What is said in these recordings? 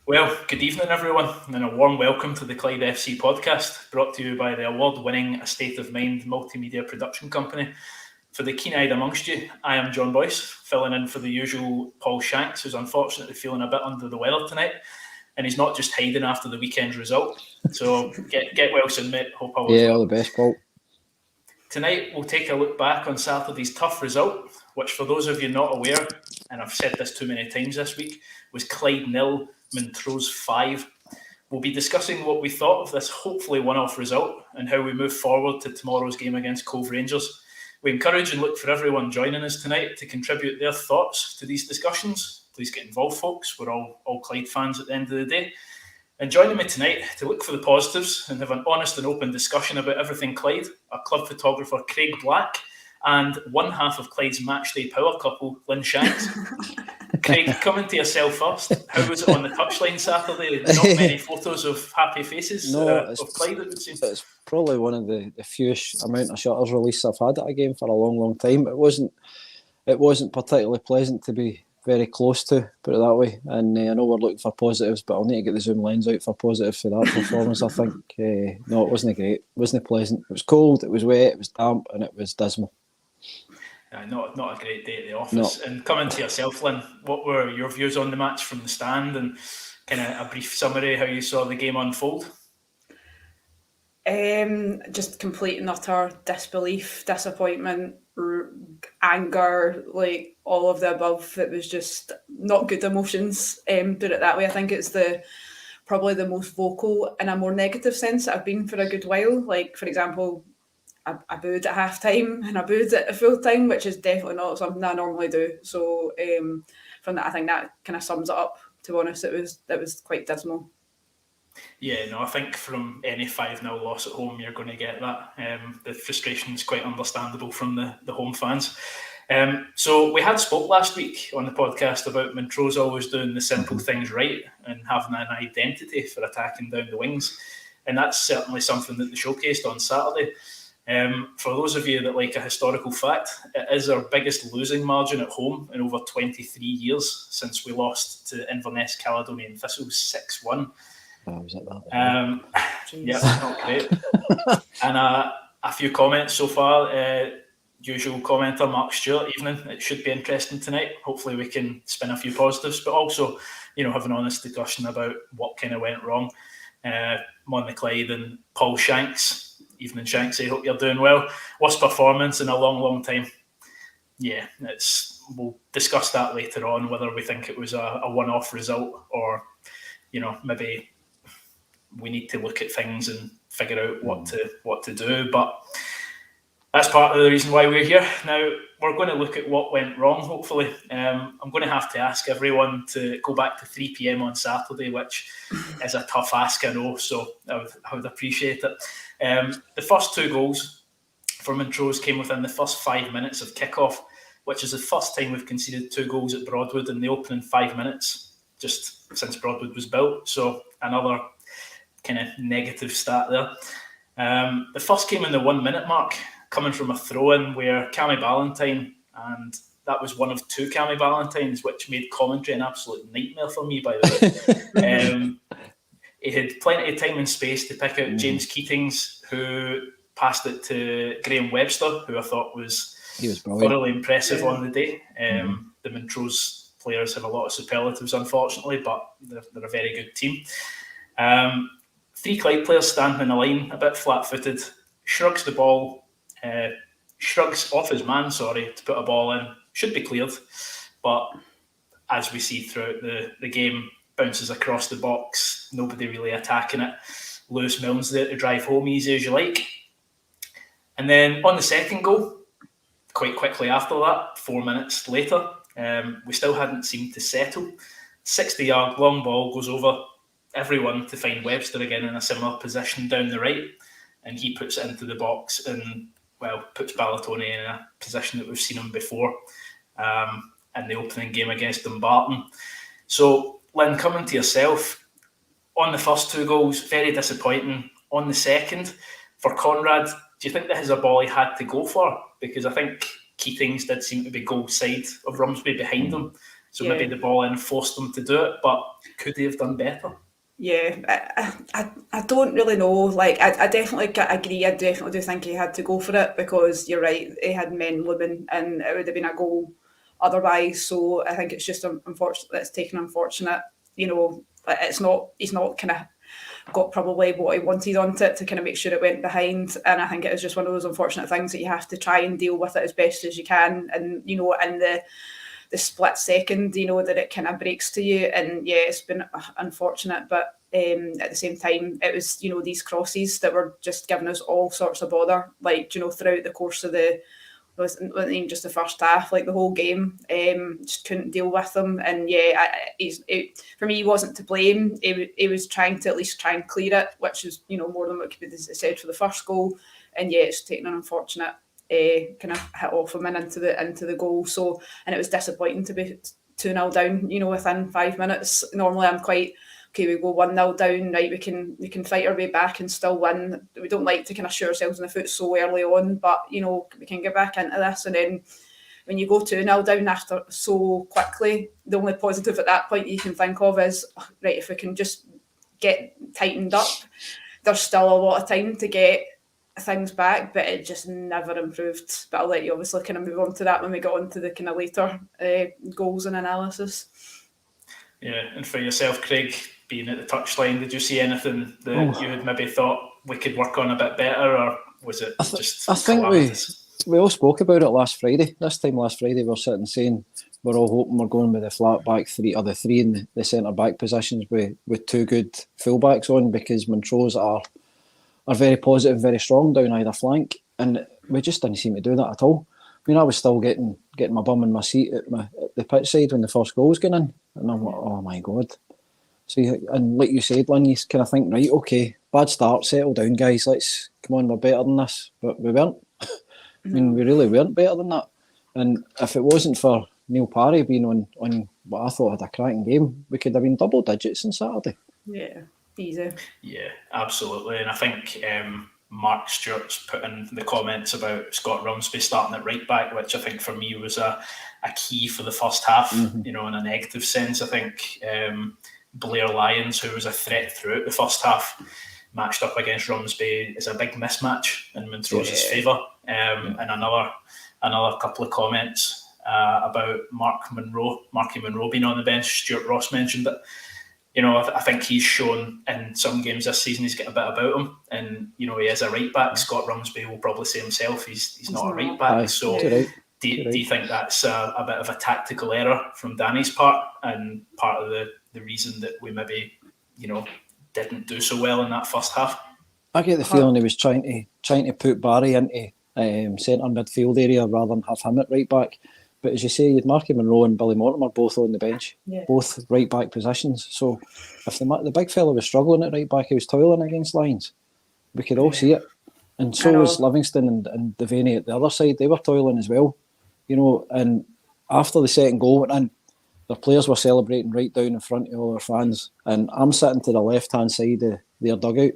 Well, good evening everyone, and a warm welcome to the Clyde FC Podcast, brought to you by the award-winning A State of Mind multimedia production company. For the keen-eyed amongst you, I am John Boyce, filling in for the usual Paul Shanks, who's unfortunately feeling a bit under the weather tonight, and he's not just hiding after the weekend's result. So get well soon, mate. Hope all is well. All the best, Paul. Tonight, we'll take a look back on Saturday's tough result, which for those of you not aware, and I've said this too many times this week, was Clyde 0, Montrose 5. We'll be discussing what we thought of this hopefully one-off result and how we move forward to tomorrow's game against Cove Rangers. We encourage and look for everyone joining us tonight to contribute their thoughts to these discussions. Please get involved, folks. We're all Clyde fans at the end of the day. And joining me tonight to look for the positives and have an honest and open discussion about everything Clyde, our club photographer Craig Black, and one half of Clyde's matchday power couple, Lynn Shanks. Craig, coming to yourself first. How was it on the touchline Saturday? Not many photos of happy faces of Clyde, it would seem. It's probably one of the fewest amount of shutters release I've had at a game for a long, long time. It wasn't particularly pleasant to be very close to, put it that way. And I know we're looking for positives, but I'll need to get the zoom lens out for positive for that performance, I think. No, it wasn't great. It wasn't pleasant. It was cold, it was wet, it was damp, and it was dismal. Not a great day at the office. No. And coming to yourself, Lynn, what were your views on the match from the stand and kind of a brief summary how you saw the game unfold? Just complete and utter disbelief, disappointment, anger, like all of the above. It was just not good emotions, put it that way. I think it's probably the most vocal in a more negative sense that I've been for a good while. Like, for example, I booed at half time and I booed at full time, which is definitely not something I normally do. So from that, I think that kind of sums it up. To be honest, it was quite dismal. Yeah, no, I think from any 5-0 loss at home, you're going to get that. The frustration is quite understandable from the home fans. So we had spoke last week on the podcast about Montrose always doing the simple things right and having an identity for attacking down the wings. And that's certainly something that they showcased on Saturday. For those of you that like a historical fact, it is our biggest losing margin at home in over 23 years since we lost to Inverness Caledonian Thistles 6-1. Oh, was it that? Yeah, not great. And a few comments so far. Usual commenter Mark Stewart, evening. It should be interesting tonight. Hopefully we can spin a few positives, but also, have an honest discussion about what kind of went wrong. Mon the Clyde and Paul Shanks. Evening, Shanks. I hope you're doing well. Worst performance in a long, long time. Yeah, we'll discuss that later on, whether we think it was a one-off result or, maybe we need to look at things and figure out what to do. But that's part of the reason why we're here. Now, we're going to look at what went wrong, hopefully. I'm going to have to ask everyone to go back to 3 p.m. on Saturday, which is a tough ask, I know, so I would appreciate it. The first 2 goals for Montrose came within the first 5 minutes of kickoff, which is the first time we've conceded 2 goals at Broadwood in the opening 5 minutes, just since Broadwood was built. So another kind of negative stat there. The first came in the 1 minute mark, coming from a throw-in where Cammy Ballantyne, and that was one of 2 Cammy Ballantynes, which made commentary an absolute nightmare for me, by the way. He had plenty of time and space to pick out James Keatings, who passed it to Graham Webster, who I thought he was thoroughly impressive on the day. The Montrose players have a lot of superlatives, unfortunately, but they're a very good team. 3 Clyde players standing in a line, a bit flat-footed, shrugs the ball, shrugs off his man, to put a ball in. Should be cleared, but as we see throughout the game, bounces across the box, nobody really attacking it. Lewis Milne's there to drive home easy as you like. And then on the second goal, quite quickly after that, 4 minutes later, we still hadn't seemed to settle. 60-yard long ball goes over everyone to find Webster again in a similar position down the right, and he puts it into the box and, puts Ballatone in a position that we've seen him before in the opening game against Dumbarton. So, Lynn, coming to yourself, on the first 2 goals, very disappointing. On the second, for Conrad, do you think that is a ball he had to go for? Because I think Keatings did seem to be goal side of Rumsby behind him. So maybe the ball in forced them to do it, but could they have done better? Yeah, I don't really know. Like, I definitely agree. I definitely do think he had to go for it, because you're right, he had men looming and it would have been a goal otherwise. So I think it's just unfortunate that it's taken unfortunate. He's not kind of got probably what he wanted on it to kind of make sure it went behind. And I think it was just one of those unfortunate things that you have to try and deal with it as best as you can. And, in the split second, that it kind of breaks to you. And yeah, it's been unfortunate, but at the same time, it was, these crosses that were just giving us all sorts of bother, like, throughout the course of wasn't even just the first half, like the whole game, just couldn't deal with them. And yeah, for me, he wasn't to blame. He was trying to at least try and clear it, which is, more than what could be said for the first goal. And yeah, it's taken an unfortunate kind of hit off him and into the goal. So, and it was disappointing to be 2-0 down, within 5 minutes. Normally I'm quite, okay, we go 1-0 down, right, we can fight our way back and still win. We don't like to kind of shoot ourselves in the foot so early on, but, we can get back into this. And then when you go 2-0 down after so quickly, the only positive at that point you can think of is, right, if we can just get tightened up, there's still a lot of time to get things back, but it just never improved. But I'll let you obviously kind of move on to that when we get on to the kind of later goals and analysis. Yeah, and for yourself, Craig, being at the touchline, did you see anything that you had maybe thought we could work on a bit better, or was it just? I think we all spoke about it last Friday. This time last Friday, we were sitting saying we're all hoping we're going with the flat back three, or the three in the centre back positions with two good fullbacks on, because Montrose are very positive, very strong down either flank, and we just didn't seem to do that at all. I mean, I was still getting my bum in my seat at the pitch side when the first goal was going in, and I'm like, oh my God. So, and like you said, Lynn, you kind of think, right, okay, bad start, settle down, guys, let's, come on, we're better than this. But we weren't. I mean, we really weren't better than that. And if it wasn't for Neil Parry being on what I thought had a cracking game, we could have been double digits on Saturday. Yeah, easy. Yeah, absolutely. And I think Mark Stewart's put in the comments about Scott Rumsby starting at right back, which I think for me was a key for the first half, in a negative sense. I think Blair Lyons, who was a threat throughout the first half, matched up against Rumsby is a big mismatch in Montrose's favour. And another couple of comments about Marky Monroe being on the bench. Stuart Ross mentioned it. I think he's shown in some games this season he's got a bit about him, and he is a right back. Scott Rumsby will probably say himself he's not a right back. So do you think that's a bit of a tactical error from Danny's part, and part of the reason that we maybe didn't do so well in that first half? I get the feeling he was trying to put Barry into centre midfield area rather than have him at right back. But as you say, you had Marky Monroe and Billy Mortimer both on the bench, both right back positions. So if the big fella was struggling at right back, he was toiling against Lions. We could all see it. And so was Livingston and Devaney at the other side. They were toiling as well. And after the second goal went in, their players were celebrating right down in front of all their fans. And I'm sitting to the left-hand side of their dugout.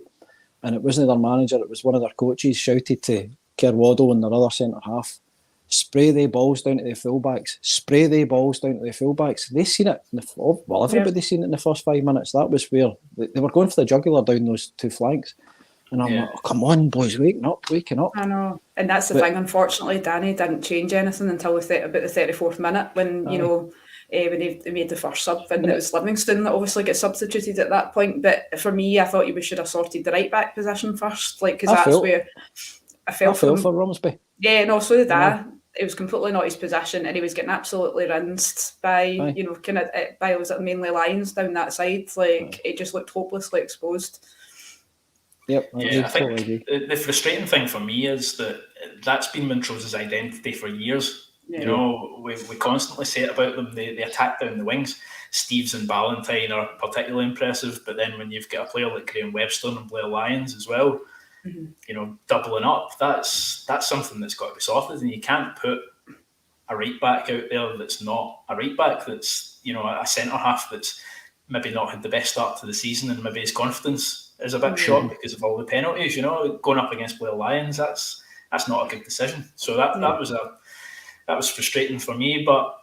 And it wasn't their manager, it was one of their coaches shouted to Kerwaddle and their other centre half, spray the balls down to the fullbacks. Spray the balls down to the fullbacks. They seen it. Everybody seen it in the first 5 minutes. That was where they were going for the jugular down those two flanks. And I'm like, oh, come on, boys, waking up. I know. And that's the thing, unfortunately, Danny didn't change anything until about the 34th minute when, when they made the first sub. And it was Livingston that obviously got substituted at that point. But for me, I thought we should have sorted the right back position first. Because that's where I felt for Rumsby. Yeah, no, so did I. It was completely not his position, and he was getting absolutely rinsed by, by was it mainly Lions down that side. It just looked hopelessly exposed. Yep. I think the frustrating thing for me is that that's been Montrose's identity for years. Yeah. We constantly say it about them. They attack down the wings. Steves and Ballantyne are particularly impressive, but then when you've got a player like Graham Webster and Blair Lyons as well, doubling up, that's something that's got to be sorted, and you can't put a right back out there that's not a right back, that's a centre half that's maybe not had the best start to the season, and maybe his confidence is a bit shot because of all the penalties. Going up against Blair Lyons, that's not a good decision. So that was frustrating for me. But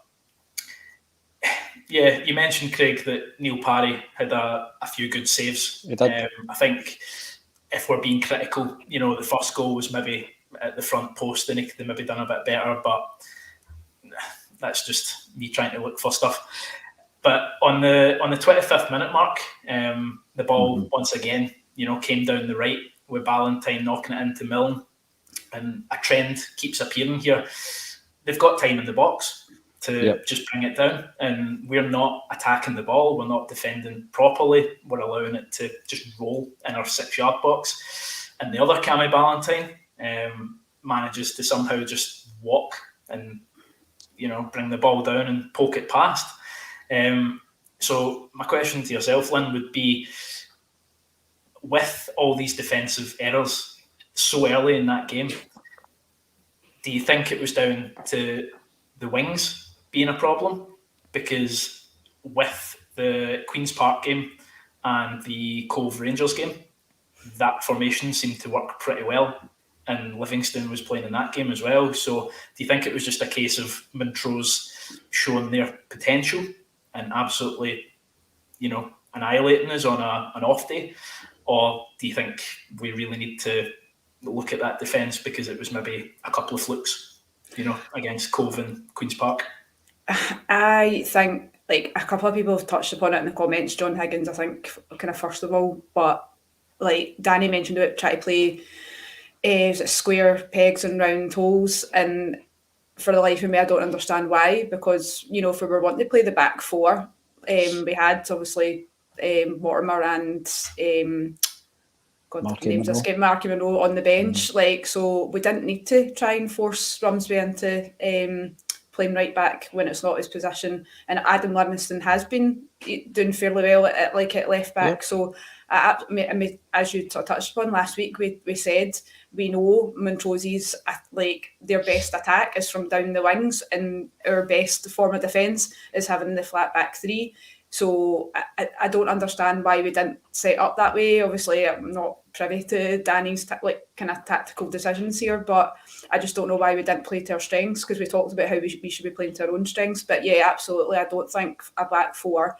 Yeah, you mentioned, Craig, that Neil Parry had a few good saves. He did. I think if we're being critical, the first goal was maybe at the front post and he could have maybe done a bit better, but that's just me trying to look for stuff. But on the 25th minute mark, the ball once again, came down the right with Ballantyne knocking it into Milne, and a trend keeps appearing here. They've got time in the box to just bring it down, and we're not attacking the ball, we're not defending properly, we're allowing it to just roll in our 6-yard box, and the other Cammy Ballantyne manages to somehow just walk and bring the ball down and poke it past. So my question to yourself, Lynn, would be, with all these defensive errors so early in that game, do you think it was down to the wings being a problem? Because with the Queen's Park game and the Cove Rangers game, that formation seemed to work pretty well, and Livingston was playing in that game as well. So do you think it was just a case of Montrose showing their potential and absolutely, annihilating us on an off day? Or do you think we really need to look at that defence because it was maybe a couple of flukes, against Cove and Queen's Park? I think, a couple of people have touched upon it in the comments. John Higgins, I think, kind of first of all, but Danny mentioned about trying to play square pegs and round holes, and for the life of me, I don't understand why. Because if we were wanting to play the back four, we had obviously Mortimer and Marky Monroe on the bench. So we didn't need to try and force Rumsby into playing right back when it's not his position. And Adam Livingston has been doing fairly well at left back. Yep. So as you touched upon last week, we said we know Montrose's their best attack is from down the wings, and our best form of defence is having the flat back three. So I don't understand why we didn't set up that way. Obviously, I'm not privy to Danny's kind of tactical decisions here, but I just don't know why we didn't play to our strengths, because we talked about how we should be playing to our own strengths. But yeah, absolutely, I don't think a back four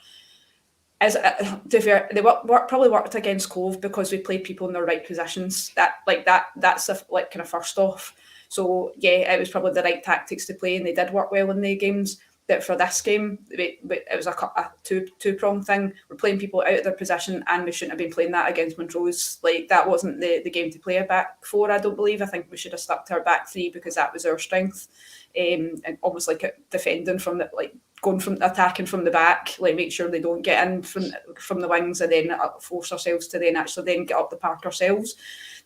is. To be fair, they probably worked against Cove because we played people in their right positions. That's kind of first off. So yeah, it was probably the right tactics to play, and they did work well in the games. That for this game, it was a two-pronged thing. We're playing people out of their position, and we shouldn't have been playing that against Montrose. That wasn't the game to play a back four, I don't believe. I think we should have stuck to our back three because that was our strength. And almost defending from going from attacking from the back, make sure they don't get in from the wings, and then force ourselves to then actually get up the park ourselves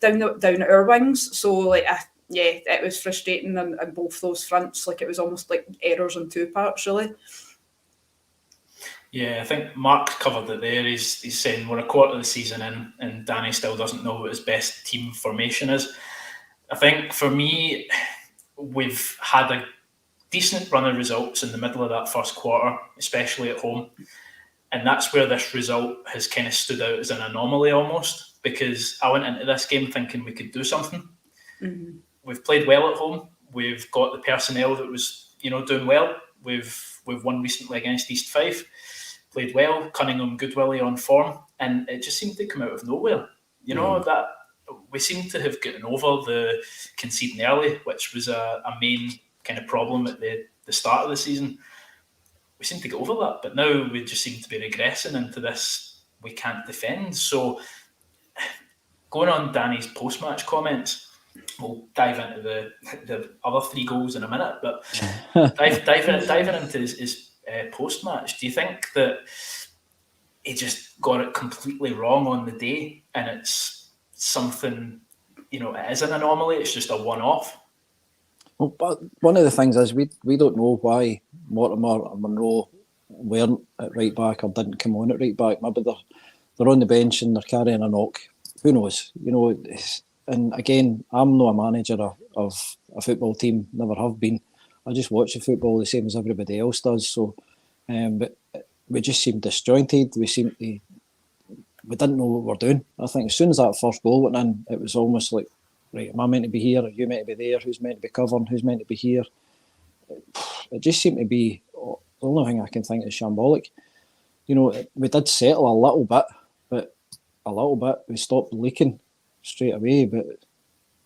down at our wings. So yeah, it was frustrating on both those fronts. It was almost like errors on two parts, really. Yeah, I think Mark covered it there. He's saying we're a quarter of the season in, and Danny still doesn't know what his best team formation is. I think for me, we've had a decent run of results in the middle of that first quarter, especially at home. And that's where this result has kind of stood out as an anomaly almost, because I went into this game thinking we could do something. Mm-hmm. We've played well at home. We've got the personnel that was, doing well. We've won recently against East Fife. Played well. Cunningham, Goodwillie on form, and it just seemed to come out of nowhere. That we seem to have gotten over the conceding early, which was a main kind of problem at the start of the season. We seem to get over that, but now we just seem to be regressing into this. We can't defend. So going on Danny's post-match comments. We'll dive into the other three goals in a minute, but diving into his post-match, do you think that he just got it completely wrong on the day, and it's something, it is an anomaly, it's just a one-off? Well, but one of the things is we don't know why Mortimer or Monroe weren't at right back or didn't come on at right back. Maybe they're on the bench and they're carrying a knock. Who knows? And again, I'm not a manager of a football team, never have been. I just watch the football the same as everybody else does. So, but we just seemed disjointed. We didn't know what we were doing. I think as soon as that first goal went in, it was almost like, right, am I meant to be here? Are you meant to be there? Who's meant to be covering? Who's meant to be here? It just seemed to be the only thing I can think is shambolic. You know, we did settle a little bit, but we stopped leaking straight away. But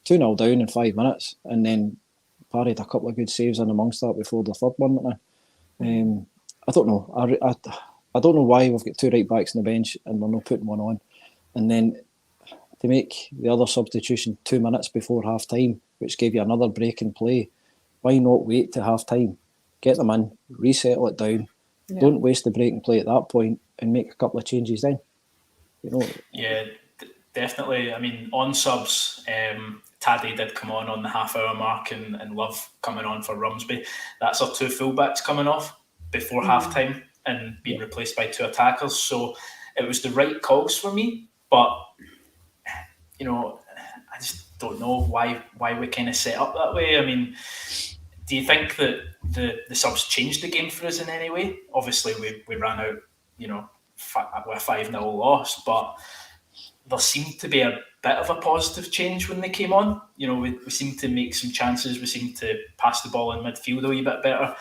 2-0 down in 5 minutes, and then parried a couple of good saves in amongst that before the third one went in. I don't know. I don't know why we've got 2 right backs on the bench and we're not putting one on. And then to make the other substitution 2 minutes before half time, which gave you another break in play, why not wait to half time, get them in, resettle it down, don't waste the break and play at that point, and make a couple of changes then. You know. Yeah, definitely. I mean, on subs, Taddy did come on the half-hour mark, and Love coming on for Rumsby. That's our 2 fullbacks coming off before half-time and being replaced by 2 attackers. So it was the right calls for me, but, you know, I just don't know why we kind of set up that way. I mean, do you think that the subs changed the game for us in any way? Obviously, we ran out, you know, with a 5-0 loss, but there seemed to be a bit of a positive change when they came on. You know, we seemed to make some chances. We seemed to pass the ball in midfield a wee bit better.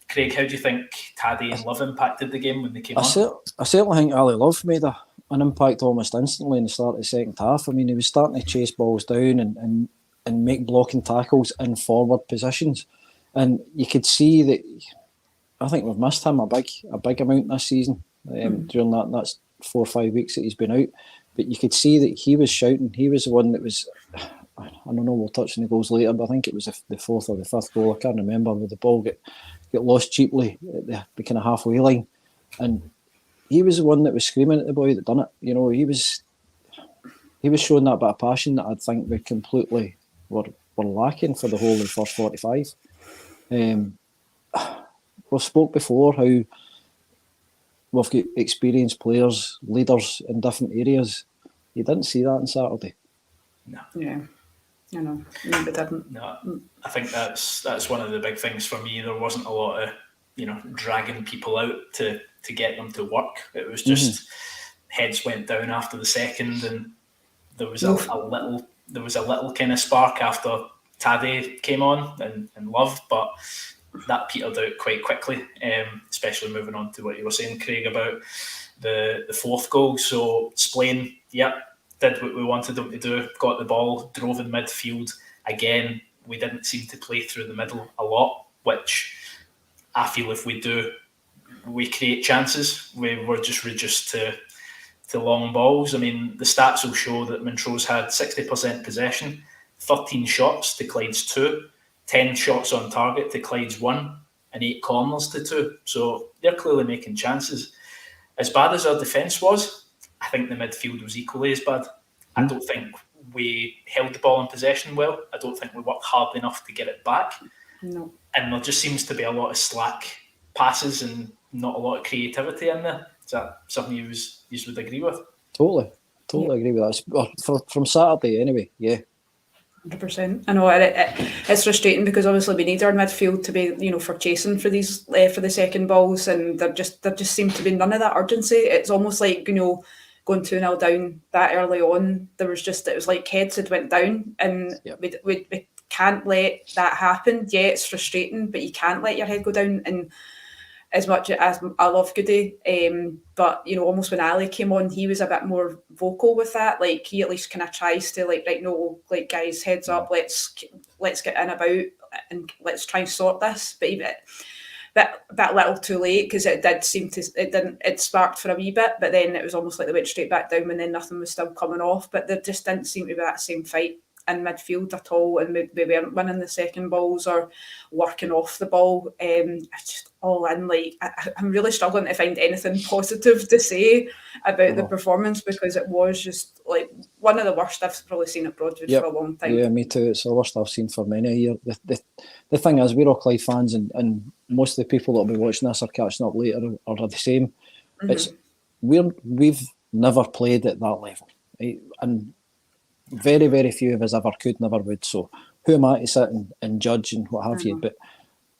Craig, how do you think Taddy and Love impacted the game when they came on? I certainly think Ali Love made an impact almost instantly in the start of the second half. I mean, he was starting to chase balls down and make blocking tackles in forward positions. And you could see that, I think we've missed him a big amount this season during that's 4 or 5 weeks that he's been out. But you could see that he was shouting. He was the one that was, I don't know, we'll touch on the goals later, but I think it was the 4th or the 5th goal, I can't remember, where the ball get lost cheaply at the kind of halfway line. And he was the one that was screaming at the boy that done it. You know, he was showing that bit of passion that I think we completely were lacking for the whole of the first 45. We've spoke before how we've got experienced players, leaders in different areas. You didn't see that on Saturday. No. Yeah, I know. No, we didn't. No, I think that's one of the big things for me. There wasn't a lot of, you know, dragging people out to get them to work. It was just heads went down after the second, and there was a little kind of spark after Taddy came on and Love, but that petered out quite quickly, especially moving on to what you were saying, Craig, about the 4th goal. So Splain, did what we wanted them to do, got the ball, drove in midfield. Again, we didn't seem to play through the middle a lot, which I feel if we do, we create chances. We were just reduced to long balls. I mean, the stats will show that Montrose had 60% possession, 13 shots to Clyde's 2, 10 shots on target to Clyde's 1, and 8 corners to 2. So they're clearly making chances. As bad as our defence was, I think the midfield was equally as bad. I don't think we held the ball in possession well. I don't think we worked hard enough to get it back. No. And there just seems to be a lot of slack passes and not a lot of creativity in there. Is that something you would agree with? Totally agree with that. From Saturday anyway, yeah. 100%. I know it's frustrating because obviously we need our midfield to be, you know, for chasing for these for the second balls, and there just seemed to be none of that urgency. It's almost like, you know, going 2-0 down that early on, it was like heads had went down, and we can't let that happen. Yeah, it's frustrating, but you can't let your head go down. And as much as I love Goody, but, you know, almost when Ali came on, he was a bit more vocal with that. Like, he at least kind of tries to, like, right, no, like, guys, heads up, let's get in about and let's try and sort this. But even that little too late, because it sparked for a wee bit, but then it was almost like they went straight back down and then nothing was still coming off. But there just didn't seem to be that same fight in midfield at all, and we weren't winning the second balls or working off the ball. It's just all in, like, I'm really struggling to find anything positive to say about the performance, because it was just like one of the worst I've probably seen at Broadwood for a long time. Yeah, me too. It's the worst I've seen for many a year. The thing is, we're all Clyde fans, and most of the people that will be watching this or catching up later are the same. It's we've never played at that level, right? And very, very few of us ever could, never would. So who am I to sit and judge and what have you? But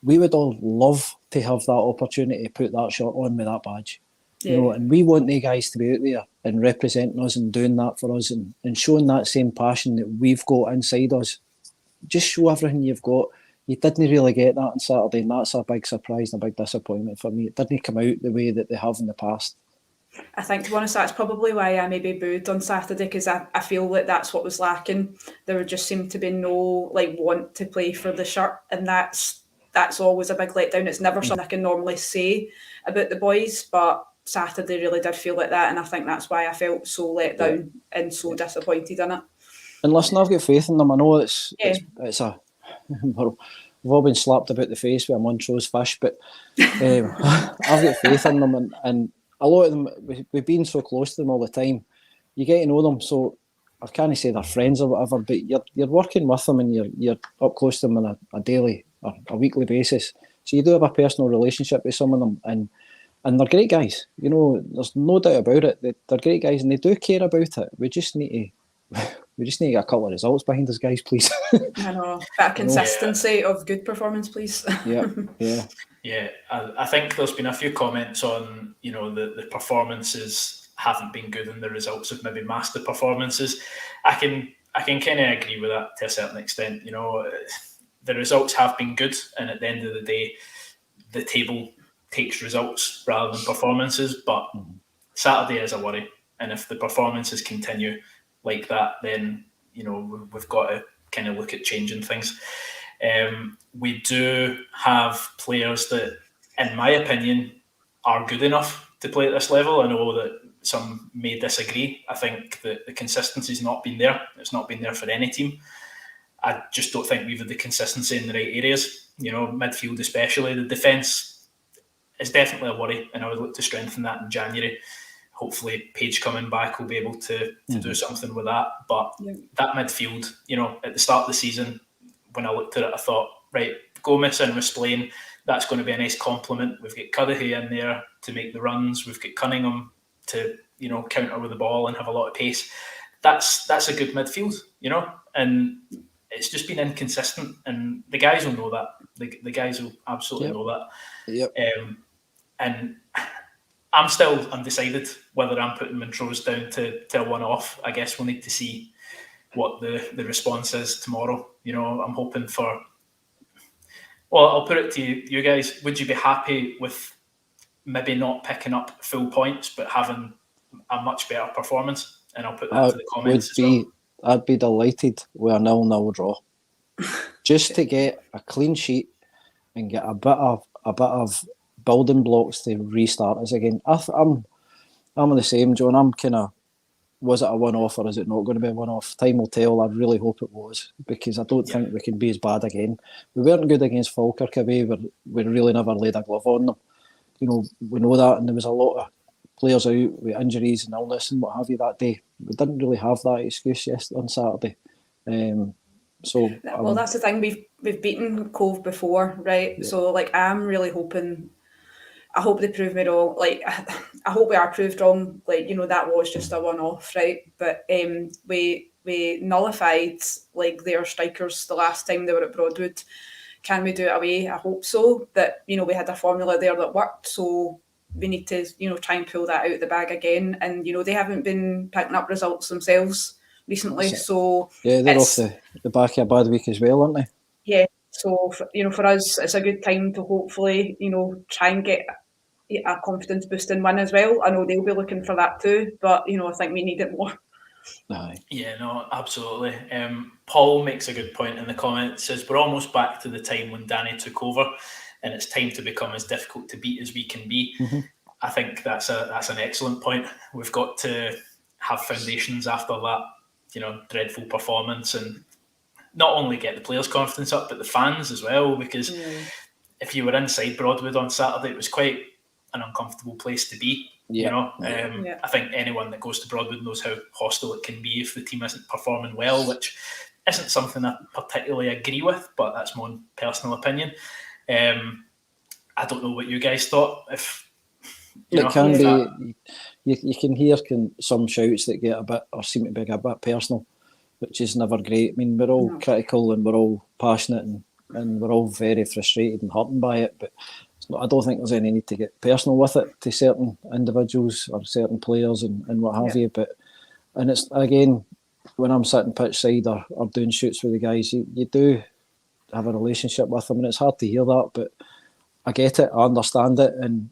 we would all love to have that opportunity to put that shirt on with that badge. You know, and we want the guys to be out there and representing us and doing that for us and showing that same passion that we've got inside us. Just show everything you've got. you didn't really get that on Saturday, and that's a big surprise and a big disappointment for me. It didn't come out the way that they have in the past. I think, to be honest, that's probably why I maybe booed on Saturday, because I feel like that's what was lacking. There just seemed to be no want to play for the shirt, and that's always a big letdown. It's never something I can normally say about the boys, but Saturday really did feel like that, and I think that's why I felt so let down and so disappointed in it. And listen, I've got faith in them. I know it's a we've all been slapped about the face with a Montrose fish, but I've got faith in them, and a lot of them, we've been so close to them all the time. You get to know them, so I can't say they're friends or whatever, but you're working with them and you're up close to them on a daily or a weekly basis. So you do have a personal relationship with some of them, and they're great guys. There's no doubt about it. They're great guys, and they do care about it. We just need to get a couple of results behind us, guys, please. I know, that consistency of good performance, please. Yeah, I think there's been a few comments on, the performances haven't been good and the results have maybe masked the performances. I can kind of agree with that to a certain extent. The results have been good, and at the end of the day, the table takes results rather than performances. But Saturday is a worry, and if the performances continue like that, then we've got to kind of look at changing things. We do have players that, in my opinion, are good enough to play at this level. I know that some may disagree. I think that the consistency's not been there. It's not been there for any team. I just don't think we've had the consistency in the right areas. Midfield especially. The defence is definitely a worry, and I would look to strengthen that in January. Hopefully Page coming back will be able to do something with that. But that midfield, at the start of the season, when I looked at it, I thought, right, Gomez and Rasplain, that's going to be a nice compliment. We've got Cudahy in there to make the runs. We've got Cunningham to, counter with the ball and have a lot of pace. That's a good midfield, and it's just been inconsistent. And the guys will know that. The guys will absolutely know that. Yep. And I'm still undecided whether I'm putting Montrose down to a one-off. I guess we'll need to see what the response is tomorrow. I'm hoping for... Well, I'll put it to you guys. Would you be happy with maybe not picking up full points, but having a much better performance? And I'll put that to the comments. I'd be delighted with a 0-0 draw. Just to get a clean sheet and get a bit of building blocks to restart us again. I'm the same, John. I'm kind of, was it a one-off or is it not going to be a one-off? Time will tell. I really hope it was, because I don't think we can be as bad again. We weren't good against Falkirk away. We really never laid a glove on them. We know that, and there was a lot of players out with injuries and illness and what have you that day. We didn't really have that excuse on Saturday. Well, that's the thing. We've beaten Cove before, right? Yeah. So I'm really hoping. I hope they prove me wrong. I hope we are proved wrong. That was just a one-off, right? But we nullified their strikers the last time they were at Broadwood. Can we do it away? I hope so. But we had a formula there that worked. So we need to try and pull that out of the bag again. And they haven't been picking up results themselves recently. So they're off the back of a bad week as well, aren't they? Yeah. So for us, it's a good time to hopefully try and get a confidence boosting win as well. I know they'll be looking for that too, but I think we need it more. Aye. Yeah, no, absolutely. Paul makes a good point in the comments. Says we're almost back to the time when Danny took over, and it's time to become as difficult to beat as we can be. Mm-hmm. I think that's an excellent point. We've got to have foundations after that, dreadful performance, and not only get the players' confidence up, but the fans as well. Because if you were inside Broadwood on Saturday, it was quite an uncomfortable place to be. I think anyone that goes to Broadwood knows how hostile it can be if the team isn't performing well, which isn't something I particularly agree with, but that's my own personal opinion. I don't know what you guys thought. You can hear some shouts that get a bit, or seem to be a bit personal, which is never great. I mean, we're all critical and we're all passionate and we're all very frustrated and hurting by it, but I don't think there's any need to get personal with it to certain individuals or certain players and what have you. And it's, again, when I'm sitting pitch side or doing shoots with the guys, you do have a relationship with him, and it's hard to hear that, but I get it, I understand it, and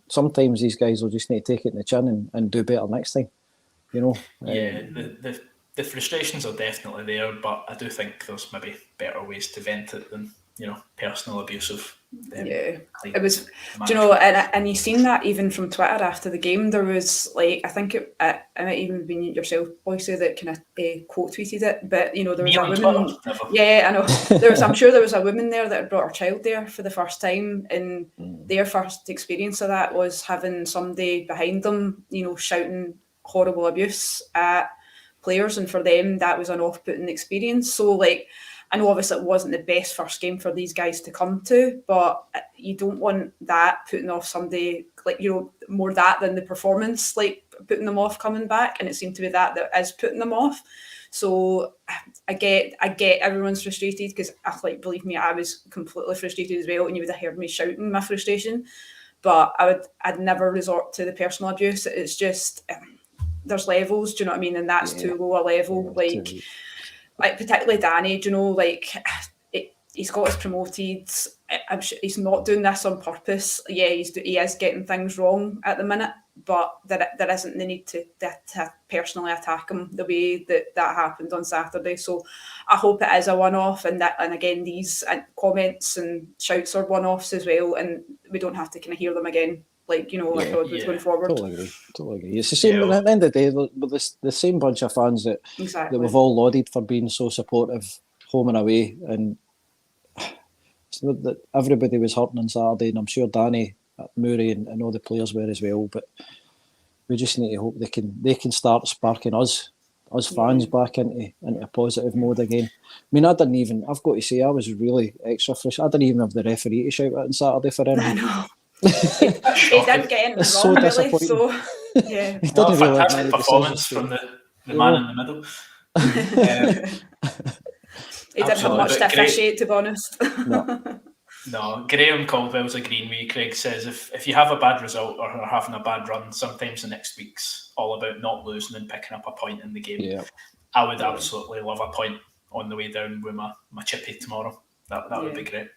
sometimes these guys will just need to take it in the chin and do better next time, you know. Yeah, the frustrations are definitely there, but I do think there's maybe better ways to vent it than, personal abuse of it was, do you know, and you've seen that even from Twitter after the game. There was I think it might even have been yourself, Boise, that kind of quote tweeted it, but there was a woman. Yeah, I know. I'm sure there was a woman there that had brought her child there for the first time, and their first experience of that was having somebody behind them, shouting horrible abuse at players, and for them that was an off-putting experience. So I know obviously it wasn't the best first game for these guys to come to, but you don't want that putting off somebody, more that than the performance, putting them off coming back, and it seemed to be that is putting them off. So I get everyone's frustrated, because believe me, I was completely frustrated as well, and you would have heard me shouting my frustration, but I'd never resort to the personal abuse. It's just there's levels, do you know what I mean? And that's too low a level. Particularly Danny, he's got us promoted. I'm sure he's not doing this on purpose. Yeah, he is getting things wrong at the minute, but there isn't the need to personally attack him the way that happened on Saturday. So I hope it is a one-off, and again, these comments and shouts are one-offs as well, and we don't have to kind of hear them again. Going forward. Totally agree. It's the same. At the end of the day, we're the same bunch of fans that we've all lauded for being so supportive, home and away. And it's not that everybody was hurting on Saturday, and I'm sure Danny, Murray, and all the players were as well. But we just need to hope they can start sparking us fans back into a positive mode again. I mean, I've got to say, I was really extra frustrated. I didn't even have the referee to shout at on Saturday for him. I know. he didn't get anything wrong, really. So, yeah. Fantastic performance from the man in the middle. He didn't have much to officiate, to be honest. No, Graham Caldwell's agreeing with you. Craig says if you have a bad result or are having a bad run, sometimes the next week's all about not losing and picking up a point in the game. Yeah. I would absolutely love a point on the way down with my chippy tomorrow. That would be great.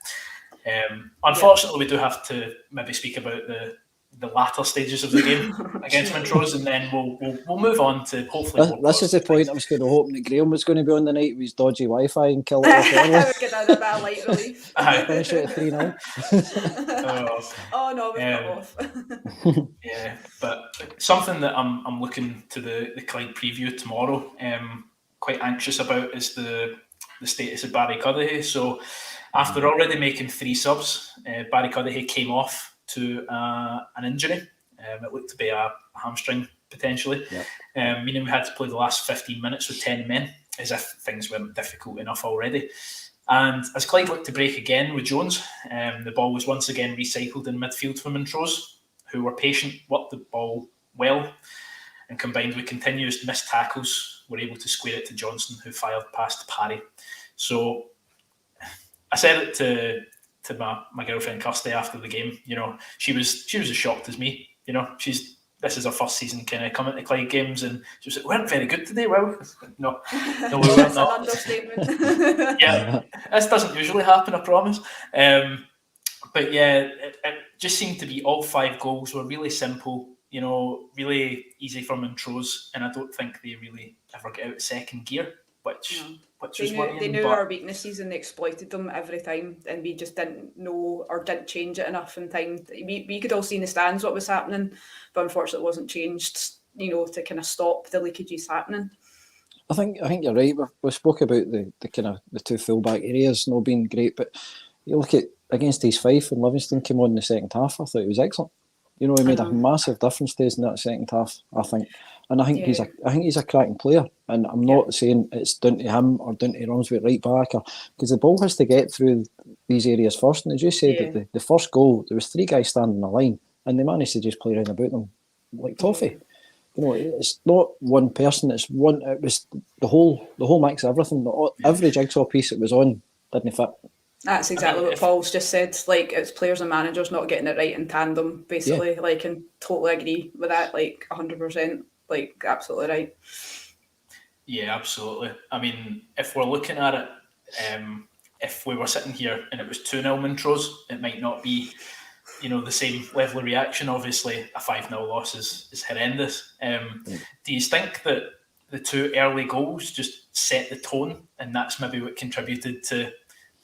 Unfortunately, we do have to maybe speak about the latter stages of the game against Montrose, and then we'll move on to hopefully. This is the point I was going to hope that Graham was going to be on the night with his dodgy Wi-Fi and kill it off early. We're going to have a bit of light relief. Finish it at 3-0. Oh no, we've got off. Yeah, but something that I'm looking to the Clyde preview tomorrow. Quite anxious about is the status of Barry Cudahy. So after already making 3 subs, Barry Cudahy came off to an injury. It looked to be a hamstring potentially, meaning we had to play the last 15 minutes with 10 men, as if things weren't difficult enough already. And as Clyde looked to break again with Jones, the ball was once again recycled in midfield for Montrose, who were patient, worked the ball well, and combined with continuous missed tackles, were able to square it to Johnson, who fired past Parry. So I said it to my girlfriend Kirsty after the game. She was as shocked as me. This is her first season kind of coming to Clyde games, and she was like, "We weren't very good today." Well, no, we weren't. That's an understatement. Yeah, this doesn't usually happen, I promise. But yeah, it just seemed to be all 5 goals were really simple. Really easy for Montrose, and I don't think they really ever get out of second gear, which was worrying. They knew our weaknesses and they exploited them every time, and we just didn't know or didn't change it enough in time. We could all see in the stands what was happening, but unfortunately it wasn't changed, to kind of stop the leakages happening. I think you're right. We spoke about the kind of the 2 full-back areas not being great, but you look at against East Fife and Livingston came on in the second half. I thought he was excellent. He made a massive difference to us in that second half, I think. And I think he's a cracking player. And I'm not saying it's down to him or down to Rumsby right back, because the ball has to get through these areas first. And as you said, that the first goal, there was 3 guys standing in the line, and they managed to just play around about them like toffee. It's not one person. It was the whole mix of everything. Every jigsaw piece it was on didn't fit. That's exactly what Paul's just said. It's players and managers not getting it right in tandem, basically. And totally agree with that. 100%. Absolutely right. Yeah, absolutely. I mean, if we're looking at it if we were sitting here and it was 2-0 Montrose, it might not be, the same level of reaction. Obviously, a 5-0 loss is horrendous. Do you think that the 2 early goals just set the tone, and that's maybe what contributed to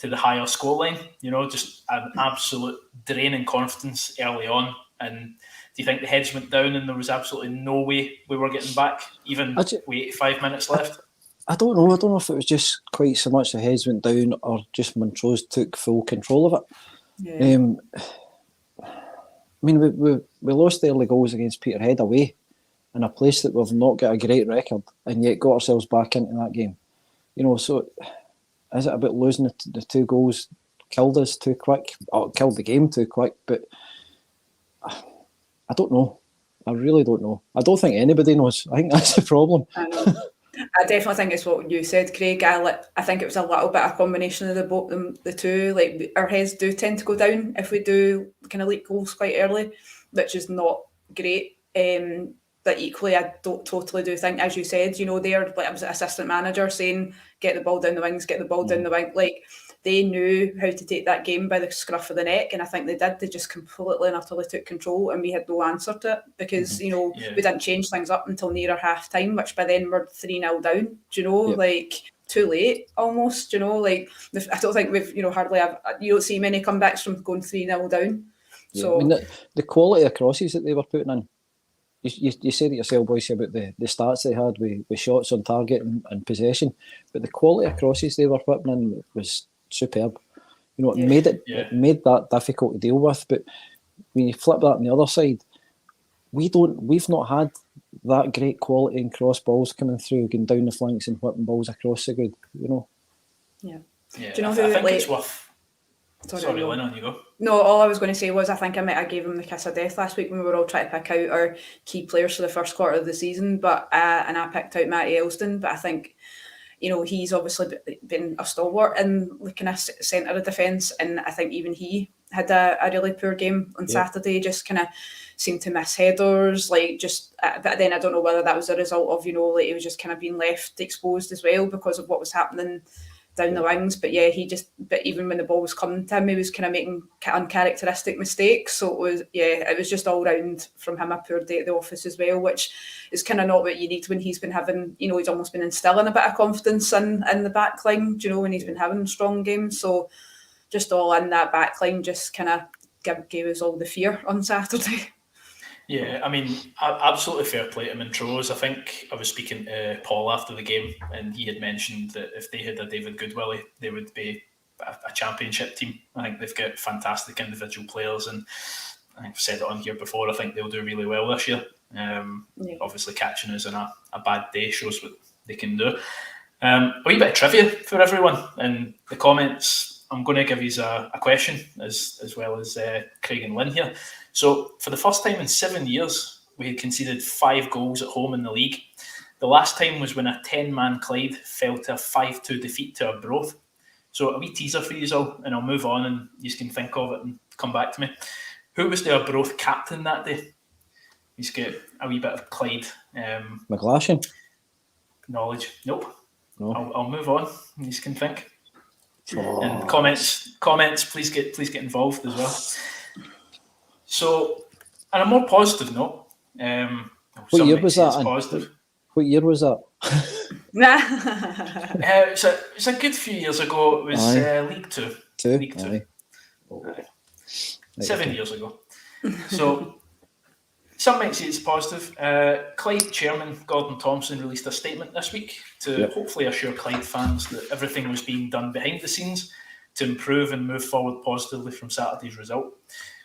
the higher scoreline? Just an absolute drain in confidence early on. And do you think the heads went down and there was absolutely no way we were getting back, even with 85 minutes left? I don't know. I don't know if it was just quite so much the heads went down or just Montrose took full control of it. Yeah. We lost the early goals against Peterhead away in a place that we've not got a great record, and yet got ourselves back into that game. So is it about losing the 2 goals killed us too quick, or killed the game too quick? But I don't know. I really don't know. I don't think anybody knows. I think that's the problem. I know. I definitely think it's what you said, Craig. I think it was a little bit of a combination of the two. Like, our heads do tend to go down if we do kind of leak goals quite early, which is not great. But equally, I totally do think, as you said, they're like, I was an assistant manager saying, get the ball down the wings, get the ball down the wing. Like, they knew how to take that game by the scruff of the neck, and I think they did. They just completely and utterly took control, and we had no answer to it because, we didn't change things up until nearer half time, which by then we're 3-0 down, like too late almost, like I don't think we've, hardly have, you don't see many comebacks from going 3-0 down. Yeah, so the quality of crosses that they were putting in, you said it yourself, boys, about the stats they had with shots on target and possession, but the quality of crosses they were whipping in was superb. It made that difficult to deal with. But when you flip that on the other side, we've not had that great quality in cross balls coming through, going down the flanks and whipping balls across the good. Yeah. Do you know who? I think it's worth. Sorry, Lynn, on you go. No, all I was going to say was I think I gave him the kiss of death last week when we were all trying to pick out our key players for the first quarter of the season. But and I picked out Matty Elston, but I think, he's obviously been a stalwart in the kind of centre of defence, and I think even he had a really poor game on Saturday, just kind of seemed to miss headers, but then I don't know whether that was a result of, he was just kind of being left exposed as well because of what was happening down the wings. But even when the ball was coming to him, he was kind of making uncharacteristic mistakes. So it was just all round from him a poor day at the office as well, which is kind of not what you need when he's been having, he's almost been instilling a bit of confidence in the back line, when he's been having strong games. So just all in that back line just kind of gave us all the fear on Saturday. Yeah, absolutely fair play to Montrose. I think I was speaking to Paul after the game, and he had mentioned that if they had a David Goodwillie, they would be a championship team. I think they've got fantastic individual players, and I think I've said it on here before, I think they'll do really well this year. Obviously catching us on a bad day shows what they can do. A wee bit of trivia for everyone in the comments. I'm going to give you a question as well as Craig and Lynn here. So for the first time in 7 years, we had conceded 5 goals at home in the league. The last time was when a 10-man Clyde fell to a 5-2 defeat to Arbroath. So a wee teaser for you all, and I'll move on and you can think of it and come back to me. Who was the Arbroath captain that day? He's got a wee bit of Clyde McGlashan knowledge. Nope. No. I'll move on. You can think. Oh. And comments, please get involved as well. So, on a more positive note, what year was that? Positive. What year was that? It's a good few years ago. It was League Two. League Two. Aye. 7 years ago. So, some might say it's positive. Clyde chairman Gordon Thompson released a statement this week to hopefully assure Clyde fans that everything was being done behind the scenes to improve and move forward positively from Saturday's result.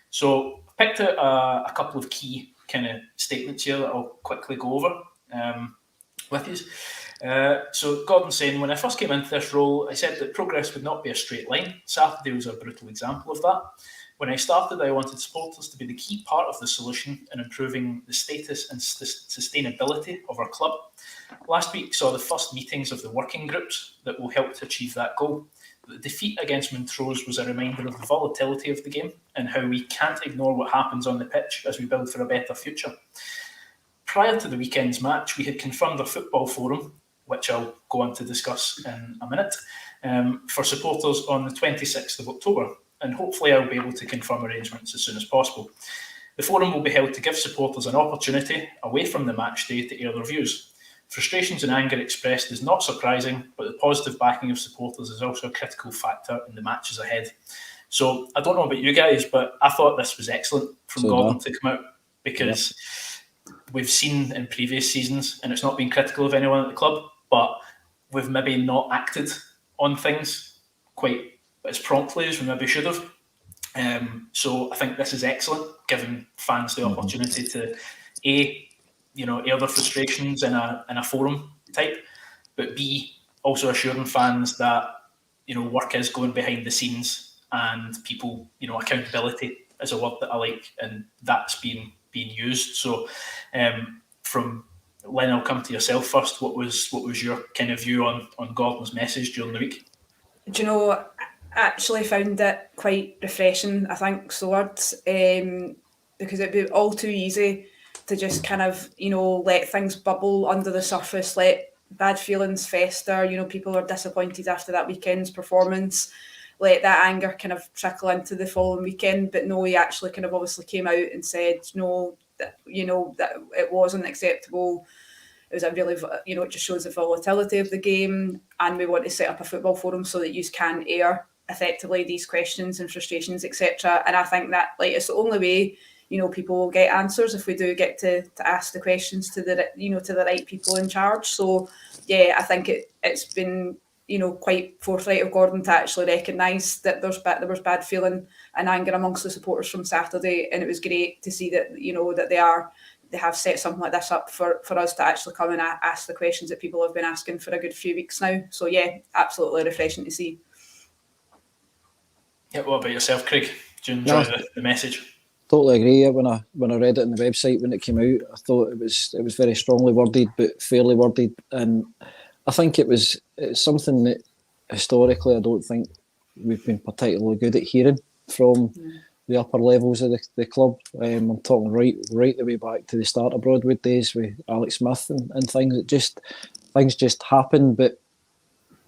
So I picked out a couple of key kind of statements here that I'll quickly go over with you. So Gordon saying, when I first came into this role, I said that progress would not be a straight line. Saturday was a brutal example of that. When I started, I wanted supporters to be the key part of the solution in improving the status and sustainability of our club. Last week saw the first meetings of the working groups that will help to achieve that goal. The defeat against Montrose was a reminder of the volatility of the game and how we can't ignore what happens on the pitch as we build for a better future. Prior to the weekend's match, we had confirmed a football forum which I'll go on to discuss in a minute, for supporters on the 26th of October, and hopefully I'll be able to confirm arrangements as soon as possible. The forum will be held to give supporters an opportunity away from the match day to air their views. Frustrations and anger expressed is not surprising, but the positive backing of supporters is also a critical factor in the matches ahead. So I don't know about you guys, but I thought this was excellent from Gordon to come out, because we've seen in previous seasons, and it's not been critical of anyone at the club, but we've maybe not acted on things quite as promptly as we maybe should have. So I think this is excellent, giving fans the opportunity to air their frustrations in a forum type, but B, also assuring fans that work is going behind the scenes, and people, accountability is a word that I like, and that's being used. So from Lynn, I'll come to yourself first. What was your kind of view on Gordon's message during the week? Do you know, I actually found it quite refreshing, I think, Swords, because it'd be all too easy to just kind of, let things bubble under the surface, let bad feelings fester. People are disappointed after that weekend's performance, let that anger kind of trickle into the following weekend. But no, he actually kind of obviously came out and said, no, that it wasn't acceptable. It was a really, it just shows the volatility of the game, and we want to set up a football forum so that you can air effectively these questions and frustrations, etc. And I think that it's the only way, people will get answers, if we do get to ask the questions to the right people in charge. So yeah, I think it's been quite forthright of Gordon to actually recognise that there was bad feeling and anger amongst the supporters from Saturday, and it was great to see that that they have set something like this up for us to actually come and ask the questions that people have been asking for a good few weeks now. So yeah, absolutely refreshing to see. Yeah, what about yourself, Craig? Do you enjoy the message? Totally agree. When I read it on the website when it came out, I thought it was very strongly worded but fairly worded, and I think it's something that historically I don't think we've been particularly good at hearing from the upper levels of the club. I'm talking right the way back to the start of Broadwood days with Alex Smith and things. Things just happened, but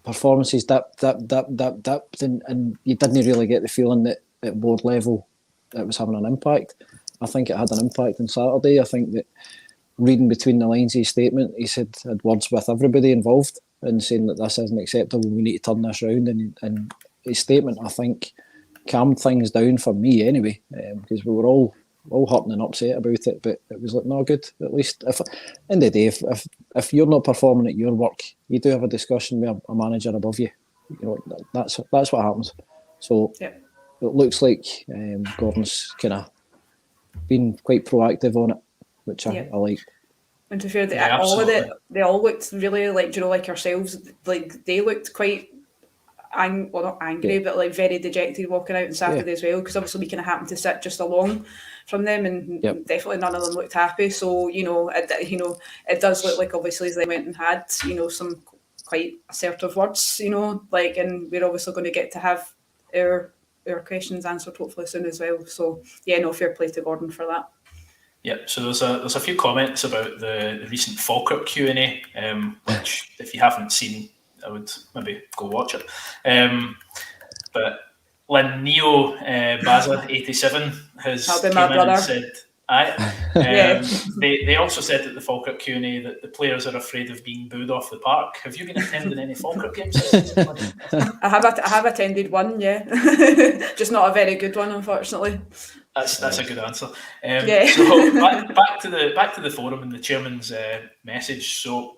performances dipped, and you didn't really get the feeling that at board level it was having an impact. I think it had an impact on Saturday. I think that, reading between the lines of his statement, he had words with everybody involved and saying that this isn't acceptable, we need to turn this round. And his statement, I think, calmed things down for me anyway, because we were all hurting and upset about it. But it was like, no, good. At least, if in the day, if you're not performing at your work, you do have a discussion with a manager above you. That's what happens. So it looks like Gordon's kind of been quite proactive on it, which I like. And to be fair, they all looked really like ourselves. Like they looked quite, not angry, but like very dejected walking out on Saturday as well. Because obviously we kind of happened to sit just along from them, and definitely none of them looked happy. So it does look like obviously they went and had some quite assertive words, and we're obviously going to get to have our questions answered hopefully soon as well. So yeah, no, fair play to Gordon for that. Yeah, so there's a few comments about the recent Falkirk Q&A, which if you haven't seen, I would maybe go watch it. But Lynn Neo Baza 87 has came in and said, they also said at the Falkirk Q&A that the players are afraid of being booed off the park. Have you been attending any Falkirk games this season? I have attended one, just not a very good one, unfortunately. That's a good answer. So back to the forum and the chairman's message. So,